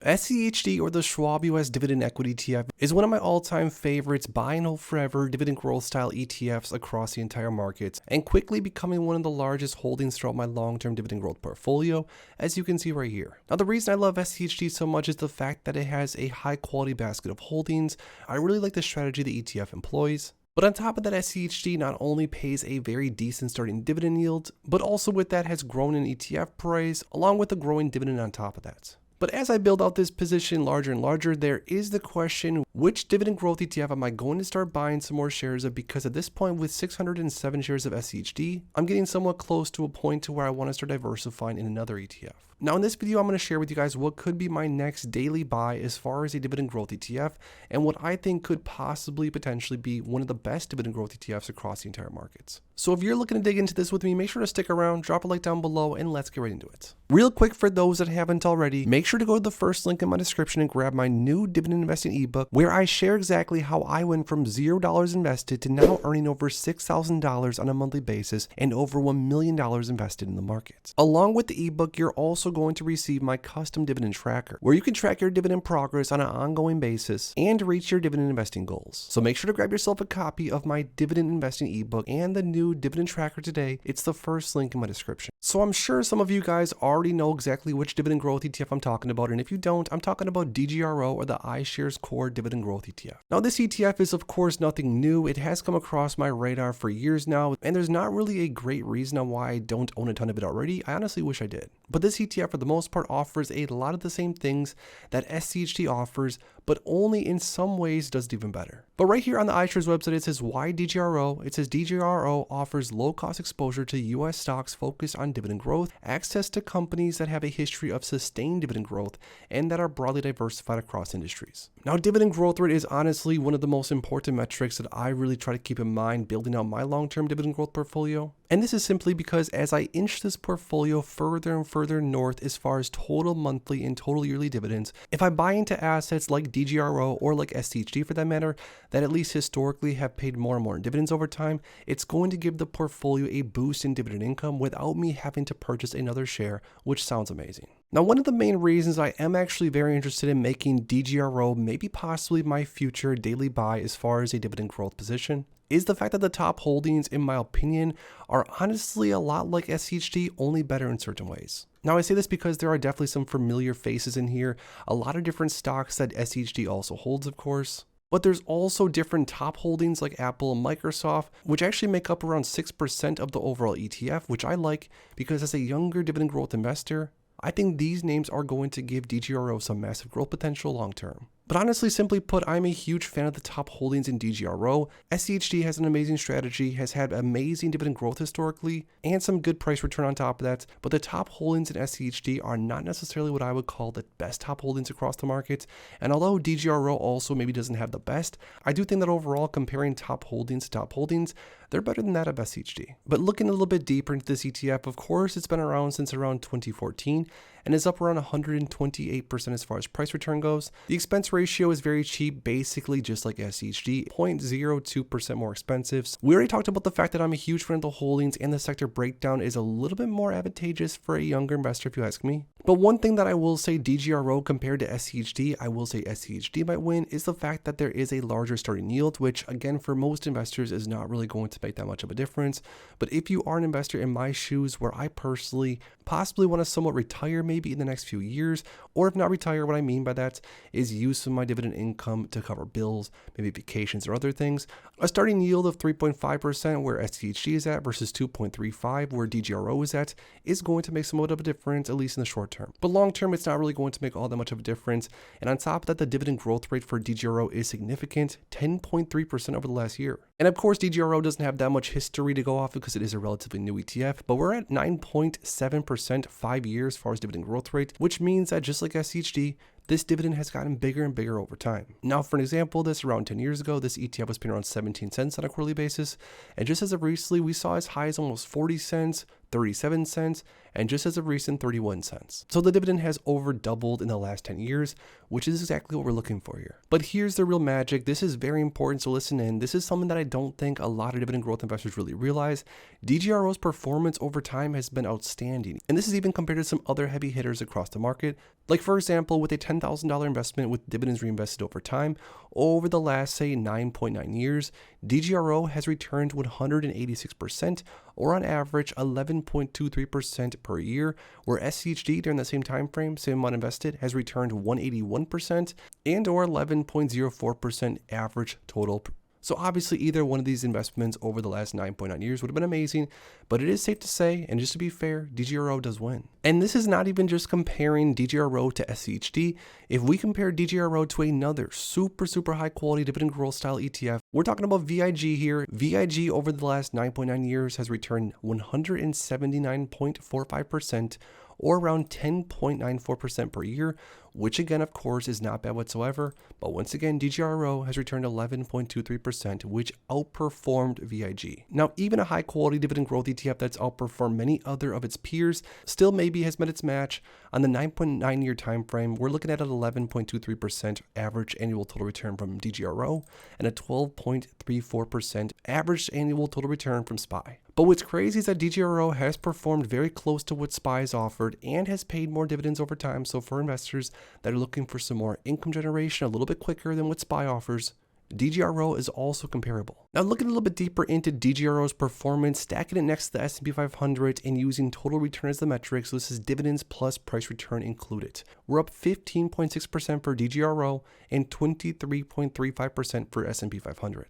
SCHD, or the Schwab US Dividend Equity ETF, is one of my all-time favorites, buy and hold forever dividend growth style ETFs across the entire market, and quickly becoming one of the largest holdings throughout my long-term dividend growth portfolio, as you can see right here. Now, the reason I love SCHD so much is the fact that it has a high-quality basket of holdings. I really like the strategy the ETF employs. But on top of that, SCHD not only pays a very decent starting dividend yield, but also with that has grown in ETF price, along with a growing dividend on top of that. But as I build out this position larger and larger, there is the question, which dividend growth ETF am I going to start buying some more shares of? Because at this point, with 607 shares of SCHD, I'm getting somewhat close to a point to where I want to start diversifying in another ETF. Now in this video, I'm going to share with you guys what could be my next daily buy as far as a dividend growth ETF, and what I think could possibly potentially be one of the best dividend growth ETFs across the entire markets. So if you're looking to dig into this with me, make sure to stick around, drop a like down below, and let's get right into it. Real quick, for those that haven't already, make sure to go to the first link in my description and grab my new dividend investing ebook, where I share exactly how I went from $0 invested to now earning over $6,000 on a monthly basis and over $1 million invested in the market. Along with the ebook, you're also going to receive my custom dividend tracker, where you can track your dividend progress on an ongoing basis and reach your dividend investing goals. So make sure to grab yourself a copy of my dividend investing ebook and the new dividend tracker today. It's the first link in my description. So I'm sure some of you guys already know exactly which dividend growth ETF I'm talking about, and if you don't, I'm talking about DGRO, or the iShares Core Dividend Growth ETF. Now this ETF is of course nothing new. It has come across my radar for years now, and there's not really a great reason on why I don't own a ton of it already. I honestly wish I did. But this ETF for the most part offers a lot of the same things that SCHD offers, but only in some ways does it even better. But right here on the iShares website, it says why DGRO. It says DGRO offers low cost exposure to US stocks focused on dividend growth, access to companies that have a history of sustained dividend growth, and that are broadly diversified across industries. Now, dividend growth rate is honestly one of the most important metrics that I really try to keep in mind building out my long-term dividend growth portfolio. And this is simply because as I inch this portfolio further and further north as far as total monthly and total yearly dividends, if I buy into assets like DGRO or like SCHD for that matter, that at least historically have paid more and more in dividends over time, it's going to give the portfolio a boost in dividend income without me having to purchase another share, which sounds amazing. Now, one of the main reasons I am actually very interested in making DGRO maybe possibly my future daily buy as far as a dividend growth position is the fact that the top holdings, in my opinion, are honestly a lot like SCHD, only better in certain ways. Now, I say this because there are definitely some familiar faces in here, a lot of different stocks that SCHD also holds, of course. But there's also different top holdings like Apple and Microsoft, which actually make up around 6% of the overall ETF, which I like because as a younger dividend growth investor, I think these names are going to give DGRO some massive growth potential long term. But honestly, simply put, I'm a huge fan of the top holdings in DGRO. SCHD has an amazing strategy, has had amazing dividend growth historically, and some good price return on top of that. But the top holdings in SCHD are not necessarily what I would call the best top holdings across the market. And although DGRO also maybe doesn't have the best, I do think that overall, comparing top holdings to top holdings, they're better than that of SCHD. But looking a little bit deeper into this ETF, of course, it's been around since around 2014 and is up around 128% as far as price return goes. The expense ratio is very cheap, basically just like SCHD, 0.02% more expensive. We already talked about the fact that I'm a huge fan of the holdings, and the sector breakdown is a little bit more advantageous for a younger investor if you ask me. But one thing that I will say DGRO compared to SCHD, I will say SCHD might win, is the fact that there is a larger starting yield, which again for most investors is not really going to make that much of a difference. But if you are an investor in my shoes, where I personally possibly want to somewhat retire maybe in the next few years, or if not retire, what I mean by that is use some of my dividend income to cover bills, maybe vacations or other things, a starting yield of 3.5% where SCHD is at versus 2.35 where DGRO is at is going to make somewhat of a difference, at least in the short term. But long term, it's not really going to make all that much of a difference. And on top of that, the dividend growth rate for DGRO is significant, 10.3% over the last year. And of course, DGRO doesn't have that much history to go off because it is a relatively new ETF, but we're at 9.7% 5 years as far as dividend growth rate, which means that just like SCHD, this dividend has gotten bigger and bigger over time. Now, for an example, this around 10 years ago, this ETF was paying around 17 cents on a quarterly basis. And just as of recently, we saw as high as almost 40 cents, 37 cents, and just as of recent 31 cents. So the dividend has over doubled in the last 10 years, which is exactly what we're looking for here. But here's the real magic. This is very important, so listen in. This is something that I don't think a lot of dividend growth investors really realize. DGRO's performance over time has been outstanding, and this is even compared to some other heavy hitters across the market. Like for example, with a $10,000 investment with dividends reinvested over time, over the last say 9.9 years, DGRO has returned 186%, or on average 11.23% per year, where SCHD during that same time frame, same amount invested, has returned 181% and or 11.04% average total. So obviously either one of these investments over the last 9.9 years would have been amazing, but it is safe to say, and just to be fair, DGRO does win. And this is not even just comparing DGRO to SCHD. If we compare DGRO to another super high quality dividend growth style ETF, we're talking about VIG here. VIG over the last 9.9 years has returned 179.45%, or around 10.94% per year, which again, of course, is not bad whatsoever. But once again, DGRO has returned 11.23%, which outperformed VIG. Now, even a high quality dividend growth ETF that's outperformed many other of its peers still maybe has met its match. On the 9.9 year time frame, we're looking at an 11.23% average annual total return from DGRO and a 12.34% average annual total return from SPY. But what's crazy is that DGRO has performed very close to what SPY has offered and has paid more dividends over time. So for investors that are looking for some more income generation a little bit quicker than what SPY offers, DGRO is also comparable. Now looking a little bit deeper into DGRO's performance, stacking it next to the S&P 500 and using total return as the metric, so this is dividends plus price return included. We're up 15.6% for DGRO and 23.35% for S&P 500.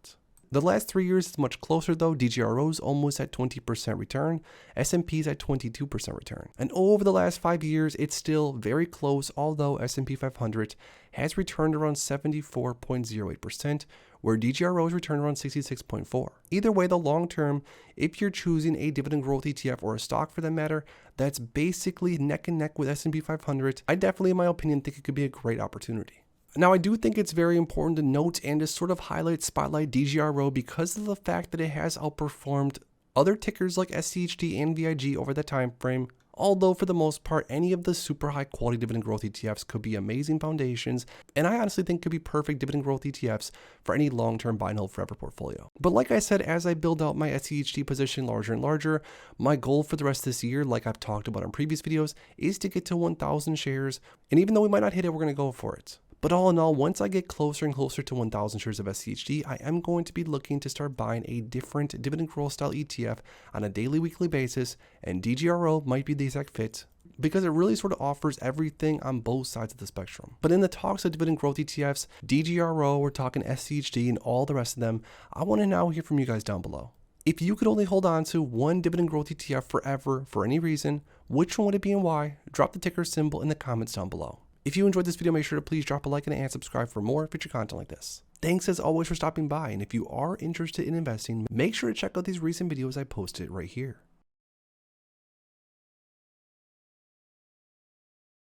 The last 3 years is much closer though. DGRO's almost at 20% return, S&P's at 22% return. And over the last 5 years, it's still very close, although S&P 500 has returned around 74.08%, where DGRO's returned around 66.4%. Either way, the long term, if you're choosing a dividend growth ETF or a stock for that matter, that's basically neck and neck with S&P 500, I definitely, in my opinion, think it could be a great opportunity. Now, I do think it's very important to note and to sort of spotlight DGRO because of the fact that it has outperformed other tickers like SCHD and VIG over that time frame. Although for the most part, any of the super high quality dividend growth ETFs could be amazing foundations, and I honestly think could be perfect dividend growth ETFs for any long-term buy and hold forever portfolio. But like I said, as I build out my SCHD position larger and larger, my goal for the rest of this year, like I've talked about in previous videos, is to get to 1,000 shares. And even though we might not hit it, we're going to go for it. But all in all, once I get closer and closer to 1,000 shares of SCHD, I am going to be looking to start buying a different dividend growth style ETF on a daily, weekly basis, and DGRO might be the exact fit because it really sort of offers everything on both sides of the spectrum. But in the talks of dividend growth ETFs, DGRO, we're talking SCHD and all the rest of them, I want to now hear from you guys down below. If you could only hold on to one dividend growth ETF forever for any reason, which one would it be and why? Drop the ticker symbol in the comments down below. If you enjoyed this video, make sure to please drop a like and subscribe for more future content like this. Thanks as always for stopping by, and if you are interested in investing, make sure to check out these recent videos I posted right here.